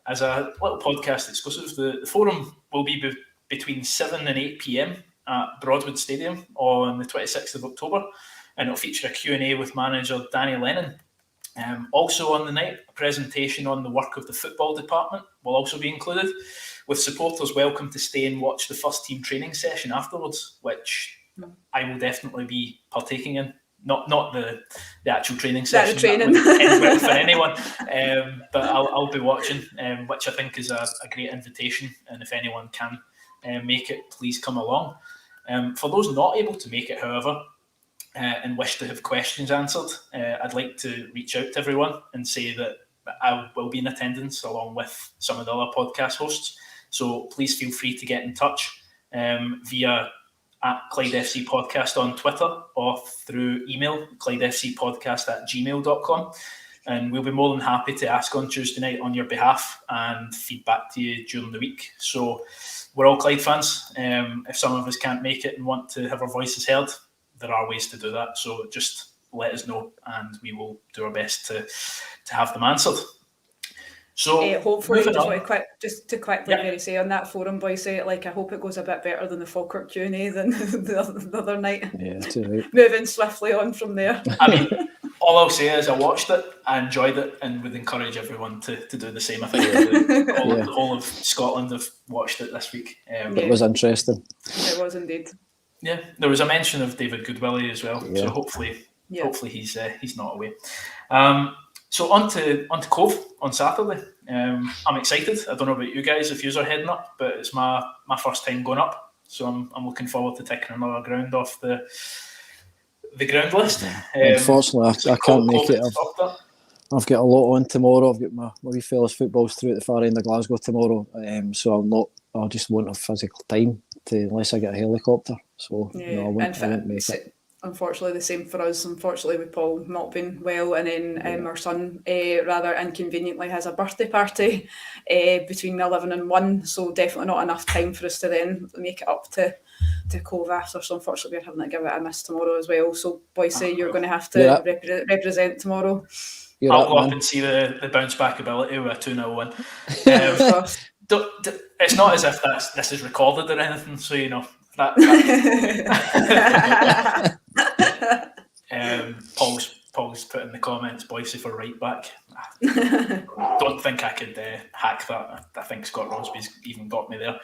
as a little podcast exclusive, the forum will be between 7 and 8 p.m. at Broadwood Stadium on the 26th of October, and it'll feature a Q&A with manager Danny Lennon. Also on the night, a presentation on the work of the football department will also be included, with supporters welcome to stay and watch the first team training session afterwards, which I will definitely be partaking in. Not the actual training session. That wouldn't end well for anyone, but I'll be watching, which I think is a great invitation. And if anyone can make it, please come along. For those not able to make it, however, and wish to have questions answered, I'd like to reach out to everyone and say that I will be in attendance along with some of the other podcast hosts. So please feel free to get in touch via at Clyde FC Podcast on Twitter or through email, clydefcpodcast@gmail.com. And we'll be more than happy to ask on Tuesday night on your behalf and feedback to you during the week. So we're all Clyde fans. If some of us can't make it and want to have our voices heard, there are ways to do that. So just let us know and we will do our best to have them answered. So hopefully, just to quickly say on that forum, boys, I hope it goes a bit better than the Falkirk Q&A than the other night. Yeah, too right. Moving swiftly on from there. I mean, all I'll say is I watched it, I enjoyed it, and would encourage everyone to do the same. I think the whole of Scotland have watched it this week. It was interesting. It was indeed. Yeah, there was a mention of David Goodwillie as well, so hopefully he's not away. So on to Cove on Saturday. I'm excited. I don't know about you guys if you are heading up, but it's my first time going up, so I'm looking forward to taking another ground off the ground list. Unfortunately, I can't make it. I've got a lot on tomorrow. I've got my wee fella's footballs through at the far end of Glasgow tomorrow, so I just won't have physical time unless I get a helicopter. So I won't make it. Unfortunately, the same for us. Unfortunately, with Paul not being well, and then our son rather inconveniently has a birthday party between 11 and 1, so definitely not enough time for us to then make it up to Cove after. So unfortunately, we're having to give it a miss tomorrow as well. So Boise, you're going to have to represent tomorrow. I'll go up and see the bounce back ability with a 2-0 win. It's not as if this is recorded or anything, so you know. Paul's put in the comments, Boise for right back. Don't think I could hack that. I think Scott Rosby's even got me there.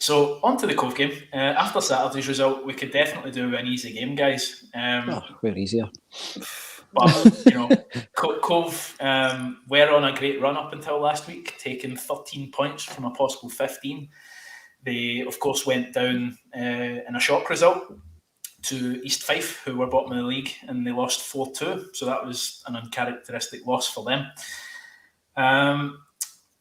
So on to the Cove game. After Saturday's result, we could definitely do an easy game, guys. We're easier. But you know, Cove were on a great run up until last week, taking 13 points from a possible 15. They, of course, went down in a shock result to East Fife, who were bottom of the league, and they lost 4-2. So that was an uncharacteristic loss for them.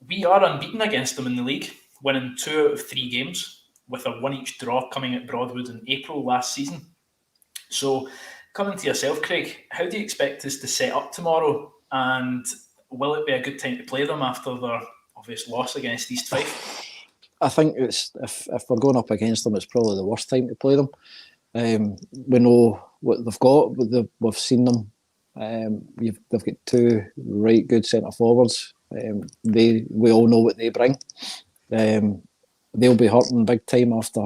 We are unbeaten against them in the league, winning 2 out of 3 games, with a 1-each draw coming at Broadwood in April last season. So, coming to yourself, Craig, how do you expect us to set up tomorrow? And will it be a good time to play them after their obvious loss against East Fife? I think it's if we're going up against them, it's probably the worst time to play them. We know what they've got, but we've seen them. They've got 2 right good centre forwards. We all know what they bring. They'll be hurting big time after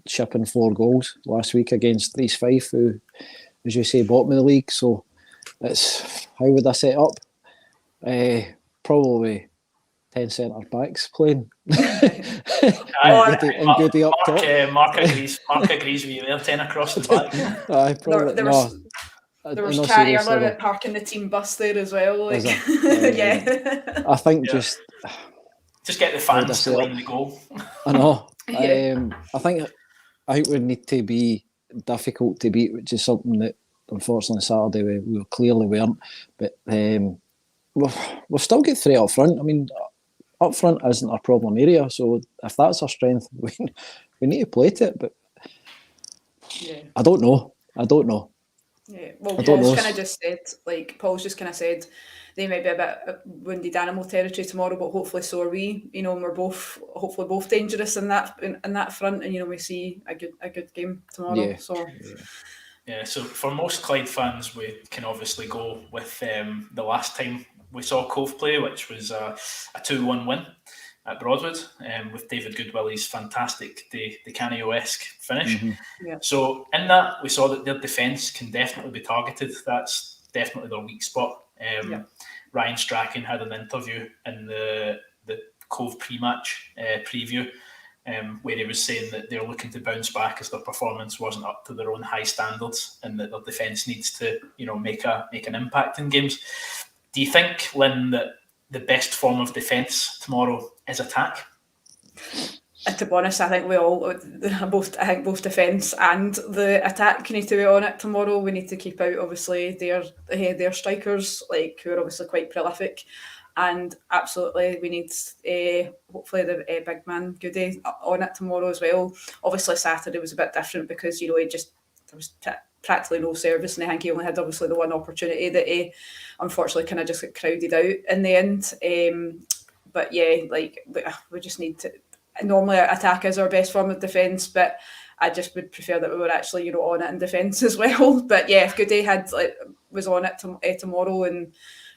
shipping 4 goals last week against East Fife, who, as you say, bottom of the league. So it's how would I set up? Probably 10 centre backs playing. Goody up top. Mark agrees with you there. 10 across the back. There was chatty earlier about parking the team bus there as well. I think just get the fans to line the goal. I know. I think we need to be difficult to beat, which is something that unfortunately Saturday we clearly weren't. But we've still got 3 up front. I mean, up front isn't our problem area, so if that's our strength, we need to play to it. But I don't know. Yeah, well, Paul's just kind of said they might be a bit wounded animal territory tomorrow, but hopefully so are we. You know, and we're hopefully both dangerous in that front, and you know we see a good game tomorrow. Yeah. So for most Clyde fans, we can obviously go with the last time we saw Cove play, which was a 2-1 win at Broadwood, with David Goodwillie's fantastic De Canio-esque finish. Mm-hmm. Yeah. So in that, we saw that their defence can definitely be targeted. That's definitely their weak spot. Ryan Strachan had an interview in the Cove pre-match preview, where he was saying that they're looking to bounce back as their performance wasn't up to their own high standards, and that their defence needs to, make an impact in games. Do you think, Lynn, that the best form of defence tomorrow is attack? to be honest, I think both defence and the attack need to be on it tomorrow. We need to keep out obviously their strikers, like, who are obviously quite prolific, and absolutely we need hopefully the big man Goody on it tomorrow as well. Obviously Saturday was a bit different because there was practically no service, and I think he only had obviously the one opportunity that he unfortunately kind of just got crowded out in the end. But yeah, like, we just need to. Normally, attack is our best form of defence, but I just would prefer that we were actually, on it in defence as well. But yeah, if Goody was on it tomorrow and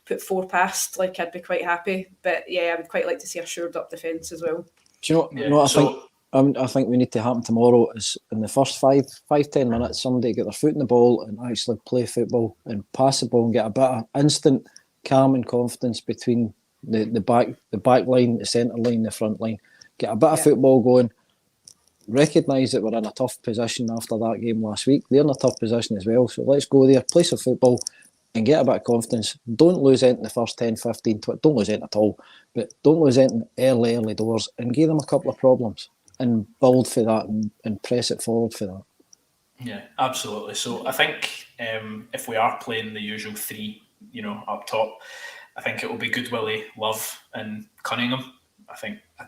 put 4 past, like, I'd be quite happy. But yeah, I would quite like to see a shored up defence as well. Do you know what I think we need to happen tomorrow is in the first 5-10 minutes, somebody get their foot in the ball and actually play football and pass the ball and get a bit of instant calm and confidence between the back line, the centre line, the front line. Get a bit of football going. Recognise that we're in a tough position after that game last week. They're in a tough position as well. So let's go there, play some football and get a bit of confidence. Don't lose anything the first 10, 15, 20. Don't lose anything at all. But don't lose anything early doors and give them a couple of problems and build for that and press it forward for that. Yeah, absolutely. So I think if we are playing the usual 3, up top, I think it will be Goodwillie, Love and Cunningham. I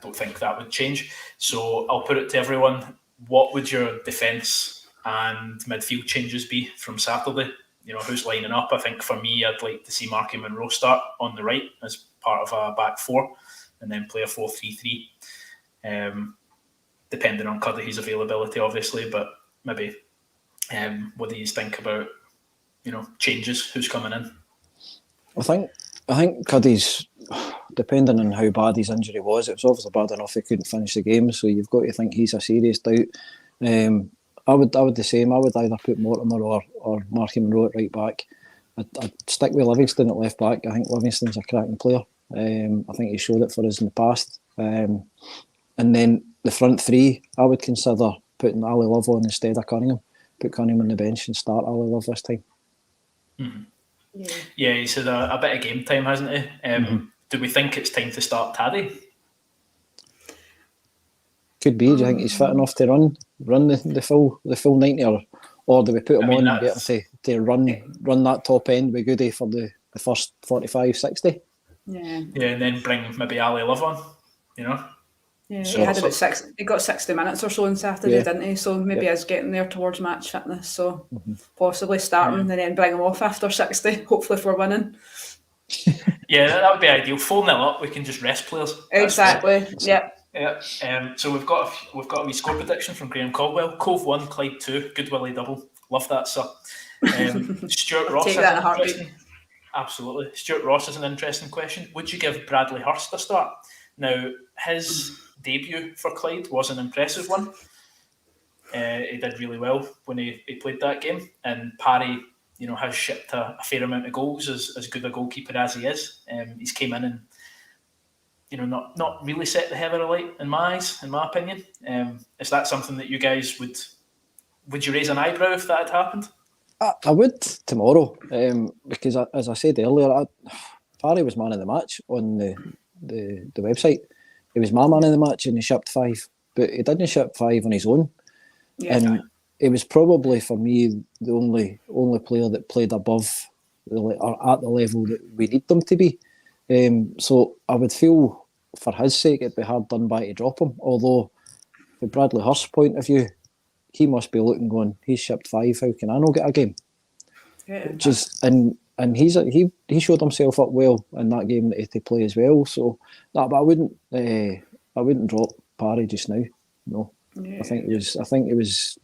don't think that would change. So I'll put it to everyone. What would your defence and midfield changes be from Saturday? Who's lining up? I think for me, I'd like to see Marky Monroe start on the right as part of a back 4 and then play a 4-3-3. Depending on Cuddy's availability, obviously, but maybe what do you think about, changes? Who's coming in? I think Cuddy's, depending on how bad his injury was, it was obviously bad enough he couldn't finish the game, so you've got to think he's a serious doubt. I would the same. I would either put Mortimer or Marky Monroe at right back. I'd stick with Livingston at left back. I think Livingston's a cracking player. I think he showed it for us in the past. And then the front 3, I would consider putting Ali Love on instead of Cunningham. Put Cunningham on the bench and start Ali Love this time. Mm-hmm. Yeah, he's had a bit of game time, hasn't he? Do we think it's time to start Taddy? Could be. Do you think he's fit enough to run the full 90, or do we put him on and get him to run that top end with Goody for the first 45, 60? Yeah, and then bring maybe Ali Love on, Yeah, so, he had about 6. He got 60 minutes or so on Saturday, didn't he? So maybe he's getting there towards match fitness. So possibly starting and then bring him off after 60. Hopefully, if we're winning. Yeah, that would be ideal. 4-0 up, we can just rest players. Exactly. Yep. Yeah. So we've got a wee score prediction from Graham Caldwell. Cove 1, Clyde 2. Goodwillie double. Love that, sir. Stuart Ross. Take that in a heartbeat. Absolutely. Stuart Ross is an interesting question. Would you give Bradley Hurst a start? Now, his debut for Clyde was an impressive one. He did really well when he played that game. And Parry, has shipped a fair amount of goals, as good a goalkeeper as he is. He's came in and, not really set the heather alight in my eyes, in my opinion. Is that something that you guys would you raise an eyebrow if that had happened? I would tomorrow, because as I said earlier, Parry was man of the match on the website. He was my man of the match and he shipped 5, but he didn't ship 5 on his own. Yeah, and he was probably, for me, the only player that played above or at the level that we need them to be. So I would feel, for his sake, it'd be hard done by to drop him. Although, from Bradley Hurst's point of view, he must be looking, going, he's shipped 5. How can I not get a game? Yeah. And he showed himself up well in that game that he had to play as well. So, but I wouldn't drop Parry just now. No, yeah. I think it was.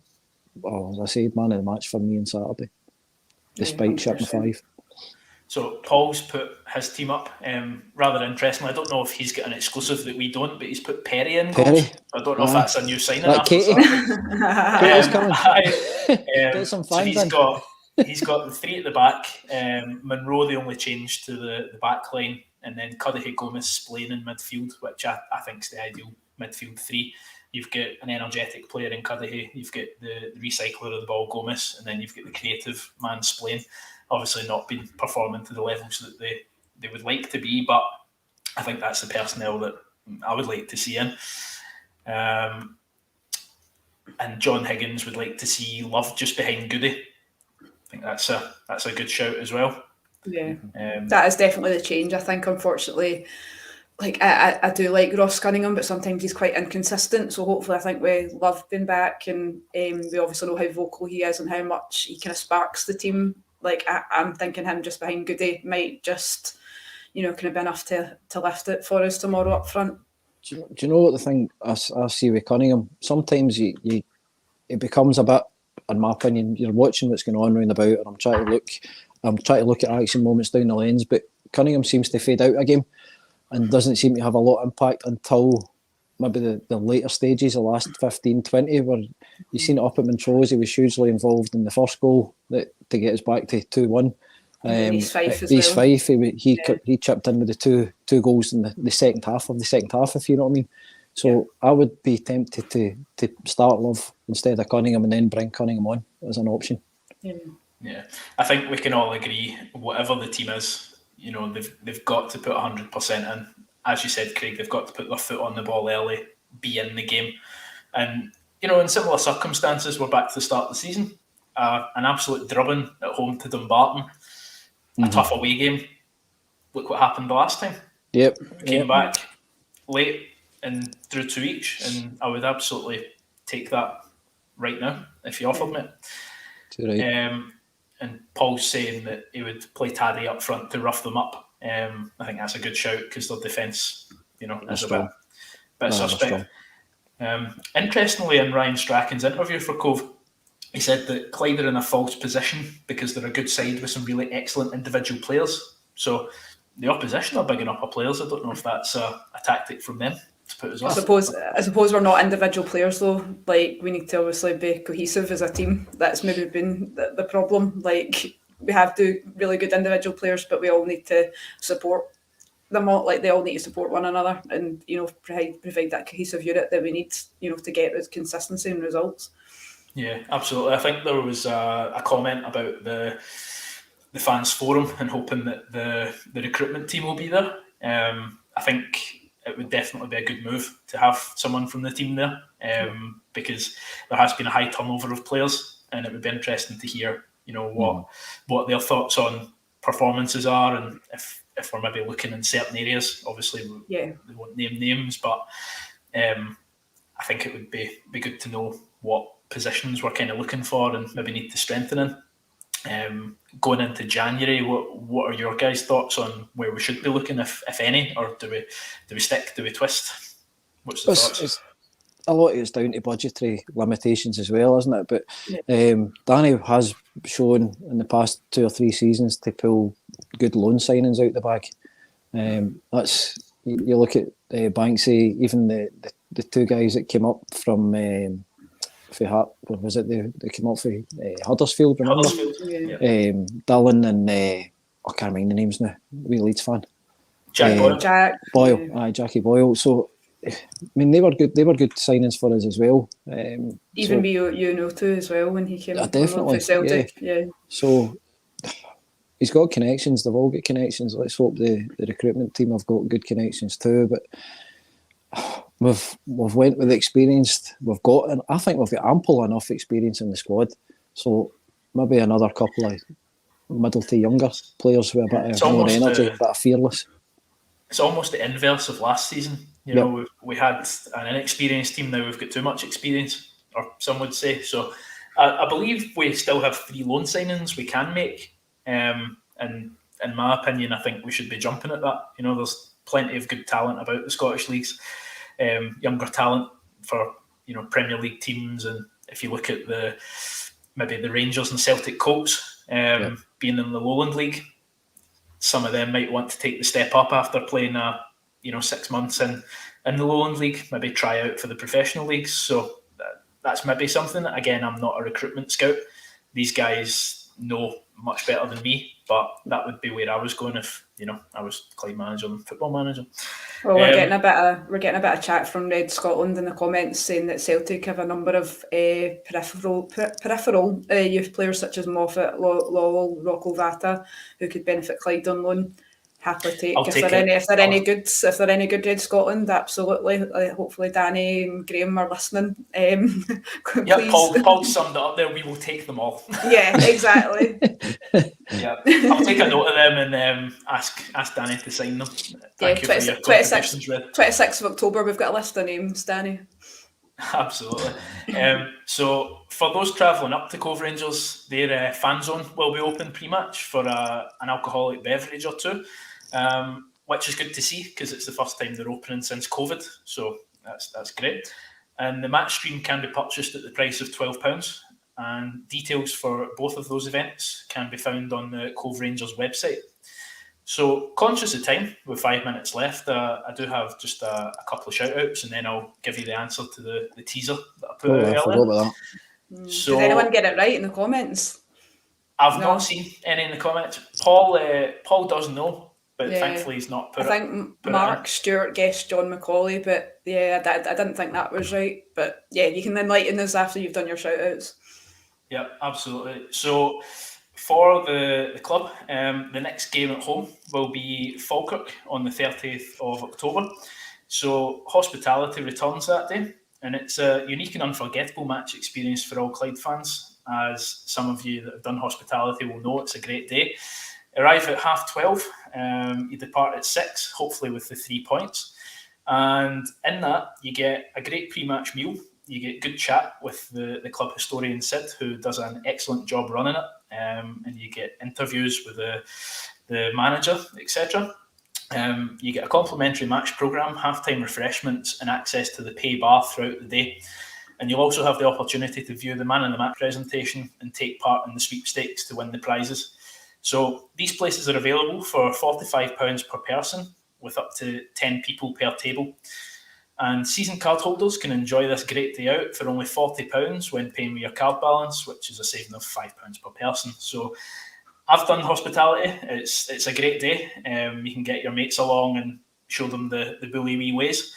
Well, as I said, man of the match for me on Saturday, despite shipping 5. So Paul's put his team up. Rather interesting. I don't know if he's got an exclusive that we don't, but he's put Perry in. Goals. I don't know if that's a new signing. Like Katie. Katie's coming. Get some fans so he's got the 3 at the back. Monroe, the only change to the back line, and then Cuddihy, Gomez, Spillane in midfield, which I think is the ideal midfield 3. You've got an energetic player in Cuddihy, you've got the recycler of the ball, Gomez, and then you've got the creative man, Spillane. Obviously not been performing to the levels that they would like to be, but I think that's the personnel that I would like to see in. And John Higgins would like to see Love just behind Goody. I think that's a good shout as well. Yeah, that is definitely the change. I think, unfortunately, like I do like Ross Cunningham, but sometimes he's quite inconsistent. So hopefully, I think with Love being back, and we obviously know how vocal he is and how much he kind of sparks the team. Like I'm thinking him just behind Goody might just, kind of be enough to lift it for us tomorrow up front. Do you know what the thing I see with Cunningham? Sometimes it becomes a bit, in my opinion, you're watching what's going on round about, and I'm trying to look at action moments down the lanes, but Cunningham seems to fade out a game and doesn't seem to have a lot of impact until maybe the later stages, the last 15, 20, where you seen it up at Montrose. He was hugely involved in the first goal to get us back to 2-1. East Fife as East well. Fife, he chipped in with the two goals in the second half of the second half, if you know what I mean. So I would be tempted to start Love instead of Cunningham and then bring Cunningham on as an option. Yeah, I think we can all agree, whatever the team is, they've got to put 100% in. As you said, Craig, they've got to put their foot on the ball early, be in the game. And, in similar circumstances, we're back to the start of the season. An absolute drubbing at home to Dumbarton. A tough away game. Look what happened the last time. Yep. We came back late and drew 2 each, and I would absolutely take that right now if you offered me it. Right. And Paul's saying that he would play Taddy up front to rough them up. I think that's a good shout because their defence, is a bit suspect. Interestingly, in Ryan Strachan's interview for Cove, he said that Clyde are in a false position because they're a good side with some really excellent individual players. So the opposition are bigging up our players. I don't know if that's a tactic from them to put us off. I suppose we're not individual players though. Like we need to obviously be cohesive as a team. That's maybe been the problem. Like we have really good individual players, but we all need to support them all. Like they all need to support one another, and provide that cohesive unit that we need. To get with consistency and results. Yeah, absolutely. I think there was a comment about the fans forum and hoping that the recruitment team will be there. I think it would definitely be a good move to have someone from the team there, because there has been a high turnover of players, and it would be interesting to hear, what their thoughts on performances are, and if we're maybe looking in certain areas. Obviously, we won't name names, but I think it would be good to know what positions we're kind of looking for and maybe need to strengthen in. Going into January, what are your guys' thoughts on where we should be looking, if any, or do we stick, do we twist? What's the thoughts? A lot of it's down to budgetary limitations as well, isn't it? But Danny has shown in the past 2 or 3 seasons to pull good loan signings out the bag. That's you look at Banksy, even the 2 guys that came up from was it they came up for Huddersfield, remember? Dillon and I can't remember the names now. Wee Leeds fan. Boyle. Jackie Boyle. So I mean, they were good signings for us as well. Even too as well when he came definitely for Celtic. Yeah. So he's got connections. They've all got connections. Let's hope the recruitment team have got good connections too. But we've went with experienced. I think we've got ample enough experience in the squad. So maybe another couple of middle to younger players with a bit of more energy, a bit of fearless. It's almost the inverse of last season. We had an inexperienced team. Now we've got too much experience, or some would say. So I believe we still have 3 loan signings we can make. And in my opinion, I think we should be jumping at that. There's plenty of good talent about the Scottish leagues, younger talent for Premier League teams. And if you look at maybe the Rangers and Celtic Colts being in the Lowland League, some of them might want to take the step up after playing 6 months in the Lowland League, maybe try out for the professional leagues. So that's maybe something. Again, I'm not a recruitment scout. These guys know much better than me, but that would be where I was going if I was Clyde manager and football manager. Well, we're getting a bit of chat from Red Scotland in the comments saying that Celtic have a number of peripheral youth players such as Moffat, Lowell, Rocco Vata, who could benefit Clyde on loan. Happily take. I'll If take they're it. if they're any good, Red Scotland, absolutely. Hopefully Danny and Graham are listening. Yeah, Please. Paul summed it up there. We will take them all. Yeah, exactly. Yeah, I'll take a note of them and ask Danny to sign them. Thank you for your contributions, Red. 26th of October, we've got a list of names, Danny. Absolutely. So for those travelling up to Cove Rangers, their fan zone will be open pre-match for an alcoholic beverage or two, which is good to see because it's the first time they're opening since COVID. So that's great. And the match stream can be purchased at the price of £12. And details for both of those events can be found on the Cove Rangers website. So, conscious of time, with 5 minutes left, I do have just a couple of shout-outs, and then I'll give you the answer to the teaser that I put out earlier. Forgot about that. So, did anyone get it right in the comments? I've not seen any in the comments. Paul does know, but thankfully he's not put it. I think Mark Stewart guessed John Macaulay, but yeah, I didn't think that was right. But yeah, you can enlighten us after you've done your shout-outs. Yeah, absolutely. So, for the club, the next game at home will be Falkirk on the 30th of October. So hospitality returns that day, and it's a unique and unforgettable match experience for all Clyde fans. As some of you that have done hospitality will know, it's a great day. Arrive at 12:30, you depart at 6, hopefully with the 3 points. And in that, you get a great pre-match meal. You get good chat with the club historian Sid, who does an excellent job running it, and you get interviews with the manager, etc. You get a complimentary match programme, halftime refreshments, and access to the pay bar throughout the day. And you'll also have the opportunity to view the man in the match presentation and take part in the sweepstakes to win the prizes. So these places are available for £45 per person, with up to 10 people per table. And season card holders can enjoy this great day out for only £40 when paying with your card balance, which is a saving of £5 per person. So I've done hospitality. It's a great day. You can get your mates along and show them the bully wee ways.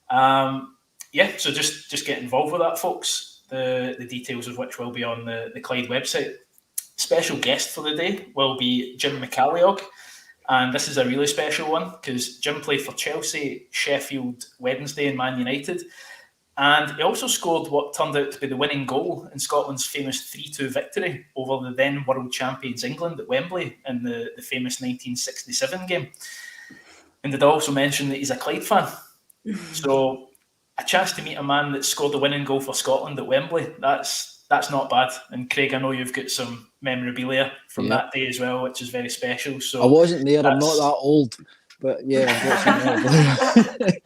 So just get involved with that, folks. The details of which will be on the Clyde website. Special guest for the day will be Jim McCalliog. And this is a really special one because Jim played for Chelsea, Sheffield Wednesday and Man United. And he also scored what turned out to be the winning goal in Scotland's famous 3-2 victory over the then world champions England at Wembley in the famous 1967 game. And did I also mention that he's a Clyde fan? So a chance to meet a man that scored the winning goal for Scotland at Wembley, that's not bad. And Craig, I know you've got some memorabilia from that day as well, which is very special. So I wasn't there, I'm not that old, but yeah, I've got some memorabilia.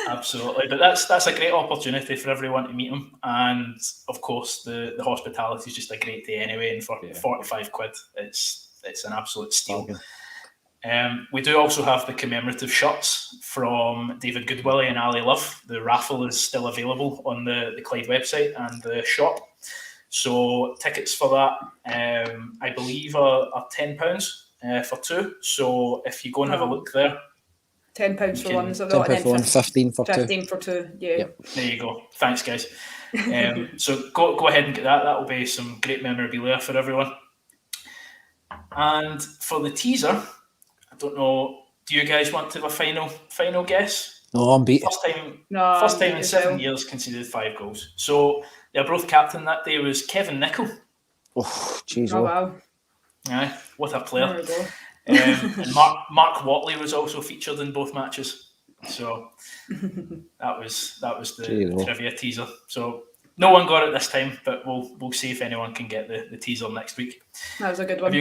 Absolutely, but that's a great opportunity for everyone to meet him, and of course the hospitality is just a great day anyway, and for £45 it's an absolute steal. We do also have the commemorative shirts from David Goodwillie and Ali Love. The raffle is still available on the Clyde website and the shop. So tickets for that, I believe, are £10 for two. So if you go and have a look there. £10 for one, is it? £10 for one, 15 for two. 15 for two, yeah. Yep. There you go. Thanks, guys. So go ahead and get that. That will be some great memorabilia for everyone. And for the teaser, I don't know, do you guys want to have a final guess? No, I'm beat. First time in 7 years conceded 5 goals. So their both captain that day was Kevin Nicol. Oh, jeez. Oh, wow. Aye, what a player. There we go. And Mark Watley was also featured in both matches. So that was the trivia teaser. So no one got it this time, but we'll see if anyone can get the teaser next week. That was a good one. Have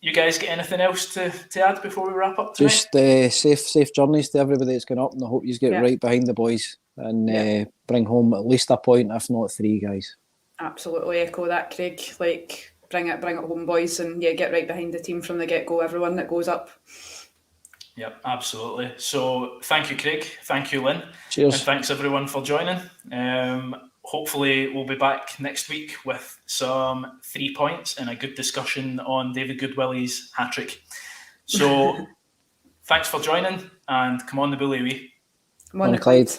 you guys get anything else to add before we wrap up tonight? Just safe journeys to everybody that's going up, and I hope you get right behind the boys and bring home at least a point, if not 3, guys. Absolutely echo that, Craig. Like, bring it home, boys, and get right behind the team from the get-go, everyone that goes up. Yep, absolutely. So thank you, Craig. Thank you, Lynn. Cheers. And thanks everyone for joining. Hopefully we'll be back next week with some 3 points and a good discussion on David Goodwillie's hat-trick. So thanks for joining, and come on the bully wee. Come on the Clyde.